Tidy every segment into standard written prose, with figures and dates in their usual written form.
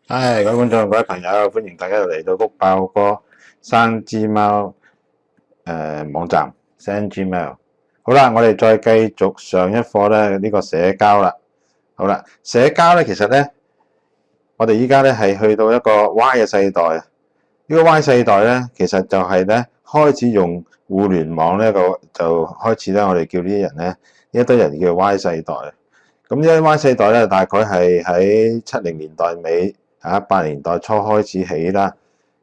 各位觀眾、各位朋友，歡迎大家又嚟到谷爆哥生之貓網站 Sendgmail。好啦，我哋再繼續上一課咧呢個社交啦。好啦，社交咧其實咧，我哋依家咧係去到一個 Y 嘅世代。呢個 Y 世代咧，其實就係咧開始用互聯網呢個就開始咧，我哋叫呢啲人咧，呢一堆人叫 Y 世代。咁呢一 Y 世代咧，大概係喺70年代尾80年代初開始起啦。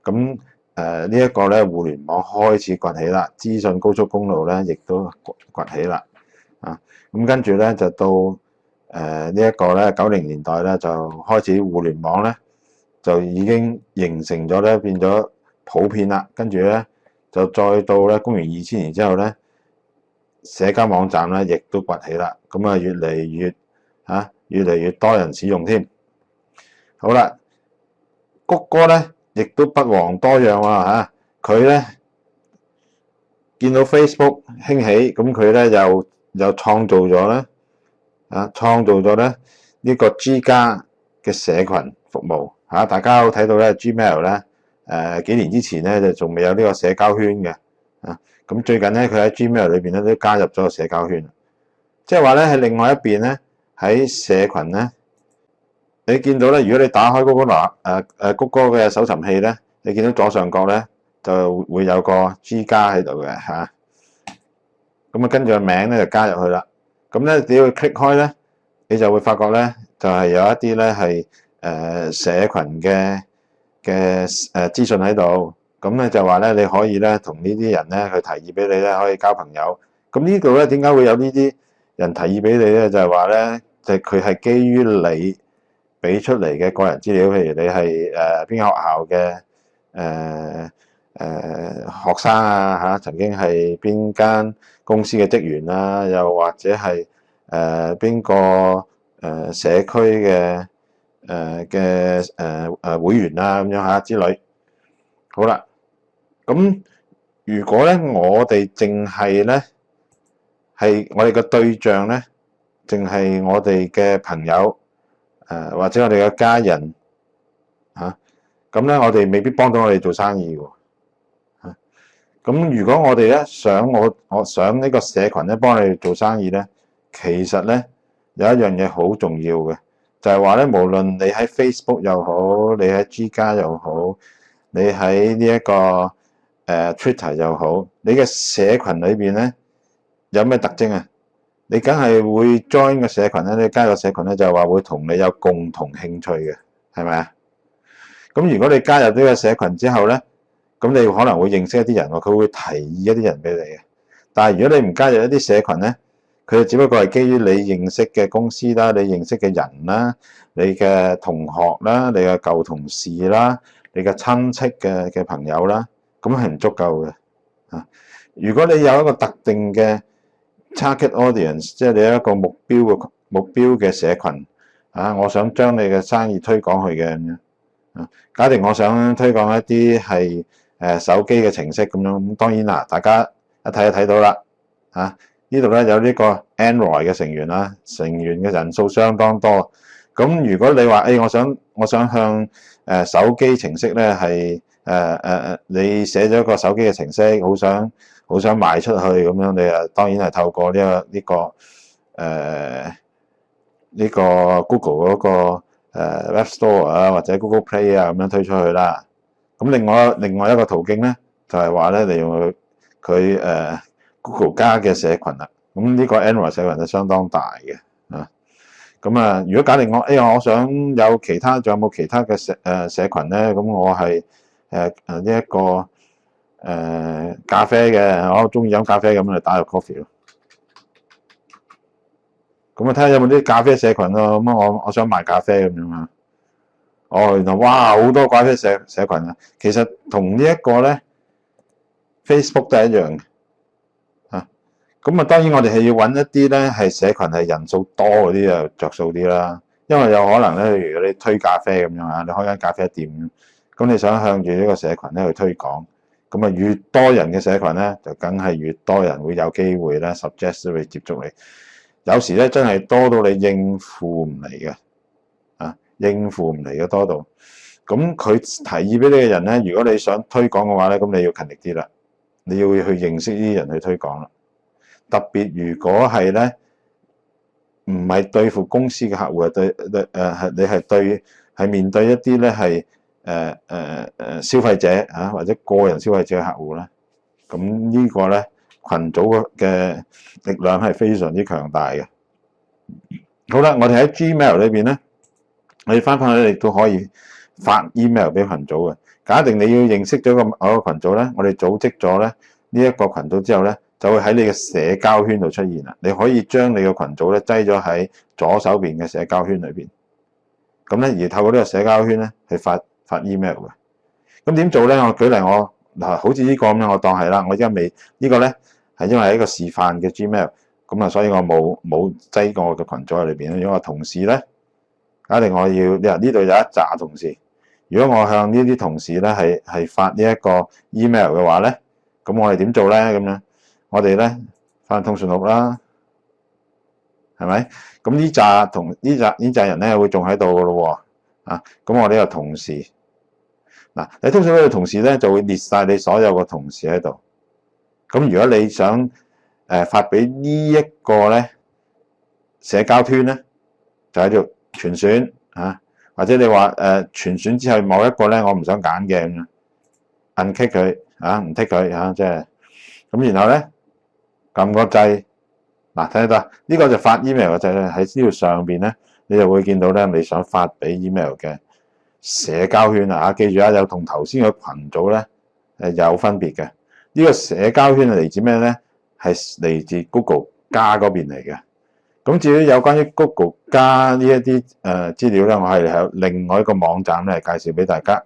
咁呢一個咧，互聯網開始崛起啦，資訊高速公路咧亦都崛起啦。咁跟住咧就到呢一個咧90年代咧就開始互聯網咧就已經形成咗咧，變咗普遍啦。跟住咧就再到咧公元2000年之後咧，社交網站咧亦都崛起啦。咁啊越嚟越多人使用添。好啦，谷歌咧亦都不遑多讓啊！佢咧見到 Facebook 興起，咁佢咧又創造咗咧呢個 G 加嘅社群服務嚇。大家有睇到咧 Gmail 咧幾年之前咧就仲未有呢個社交圈嘅咁最近咧佢喺 Gmail 裏邊咧都加入咗個社交圈，即係話咧喺另外一邊咧喺社群咧。你見到咧，如果你打開谷歌嘅搜尋器咧，你見到左上角咧就會有個 G 加喺度嘅嚇。咁跟住個名咧就加入去啦。咁咧只要 click 開咧，你就會發覺咧就係有一啲咧係社群嘅資訊喺度。咁咧就話咧你可以咧同呢啲人咧去提議俾你咧可以交朋友。咁呢度咧點解會有呢啲人提議俾你咧？就係話咧就係佢係基於你俾出嚟嘅個人資料，譬如你係邊間學校嘅學生啊曾經係邊間公司嘅職員啊，又或者係邊個社區嘅會員啊咁樣之類。好啦，咁如果咧我哋淨係咧係我哋嘅對象咧，淨係我哋嘅朋友。或者我哋嘅家人咁咧我哋未必幫到我哋做生意喎。咁如果我哋咧想我想呢個社群咧幫你哋做生意咧，其實咧有一樣嘢好重要嘅，就係話咧無論你喺 Facebook 又好，你喺 G 加又好，你喺呢一個Twitter 又好，你嘅社群裏邊咧有咩特徵啊？你梗係會 join 個社群咧，你加個社群咧就係話會同你有共同興趣嘅，係咪啊？咁如果你加入呢個社群之後咧，咁你可能會認識一啲人喎，佢會提議一啲人俾你嘅。但係如果你唔加入一啲社群咧，佢只不過係基於你認識嘅公司啦、你認識嘅人啦、你嘅同學啦、你嘅舊同事啦、你嘅親戚嘅朋友啦，咁係唔足夠嘅。如果你有一個特定嘅target audience， 即係你有一個目標嘅社群我想將你嘅生意推廣去嘅咁樣假定我想推廣一啲係手機嘅程式咁樣，咁當然啦，大家一睇就睇到啦呢度咧有呢個 Android 嘅成員啦，成員嘅人數相當多。咁如果你話我想向手機程式咧係你寫咗一個手機嘅程式，好想賣出去咁樣，你當然係透過呢個 Google 嗰個Web Store 或者 Google Play 咁樣推出去啦。咁另外一個途徑咧，就係話咧利用佢Google 加嘅社群啦。咁呢個 Android 社群就相當大嘅咁如果假定我想有其他，仲有冇其他嘅社群咧？咁我係呢一個咖啡嘅，我中意飲咖啡咁就打入 coffee 咯。咁睇下有冇啲咖啡社群咯。咁我想賣咖啡咁樣原來哇好多咖啡社群啊！其實同呢一個咧 Facebook 都係一樣嘅咁當然我哋係要揾一啲咧係社群係人數多嗰啲就着數啲啦。因為有可能咧，如果你推咖啡咁樣你開間咖啡店咁你想向住呢個社群咧去推廣，咁越多人嘅社群咧，就梗係越多人會有機會咧 suggest 會接觸你。有時咧真係多到你應付唔嚟嘅應付唔嚟嘅多到。咁佢提議俾你嘅人咧，如果你想推廣嘅話咧，咁你要勤力啲啦，你要去認識呢啲人去推廣啦。特別如果係咧唔係對付公司嘅客戶，你係面對一啲咧係消費者啊或者個人消費者嘅客戶咧，咁呢個咧群組嘅力量係非常之強大嘅。好啦，我哋喺 Gmail 裏邊咧，我哋翻返去，你都可以發 email 俾群組嘅。假定你要認識咗某個群組咧，我哋組織咗咧呢一個群組之後咧，就會喺你嘅社交圈度出現啦。你可以將你嘅群組咧擠咗喺左手邊嘅社交圈裏邊。咁咧，而透過呢個社交圈咧，去發 email 嘅。咁點做咧？我舉例，我嗱好似呢個咁樣，我當係啦。我而家未呢個咧係因為係一個示範嘅 Gmail，咁啊，所以我冇擠過我嘅群組喺裏邊。如果我同事咧，假定我要呢度有一紮同事，如果我向呢啲同事咧係發呢一個 email 嘅話咧，咁我哋點做咧？咁樣我哋咧翻通訊錄啦，係咪？咁呢紮人咧會仲喺度嘅咯喎，咁我呢個同事嗱，你通訊錄嘅同事咧就會列晒你所有嘅同事喺度。咁如果你想發俾呢一個咧社交圈咧，就喺度全選或者你話全選之後某一個咧我唔想揀嘅咁樣，untick佢唔剔佢即係咁，然後咧撳個掣。嗱，睇得呢個就發 email 嘅掣咧，喺呢度上邊咧，你就會見到咧你想發俾 email 嘅社交圈啊！記住有同頭先個群組咧有分別嘅。呢個社交圈係嚟自咩咧？係嚟自 Google 加嗰邊嚟嘅。咁至於有關於 Google 加呢一啲資料咧，我係喺另外一個網站咧介紹俾大家。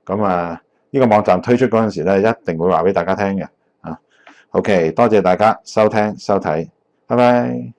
咁呢個網站推出嗰陣時咧，一定會話俾大家聽嘅。OK，多謝大家收聽收睇。拜拜。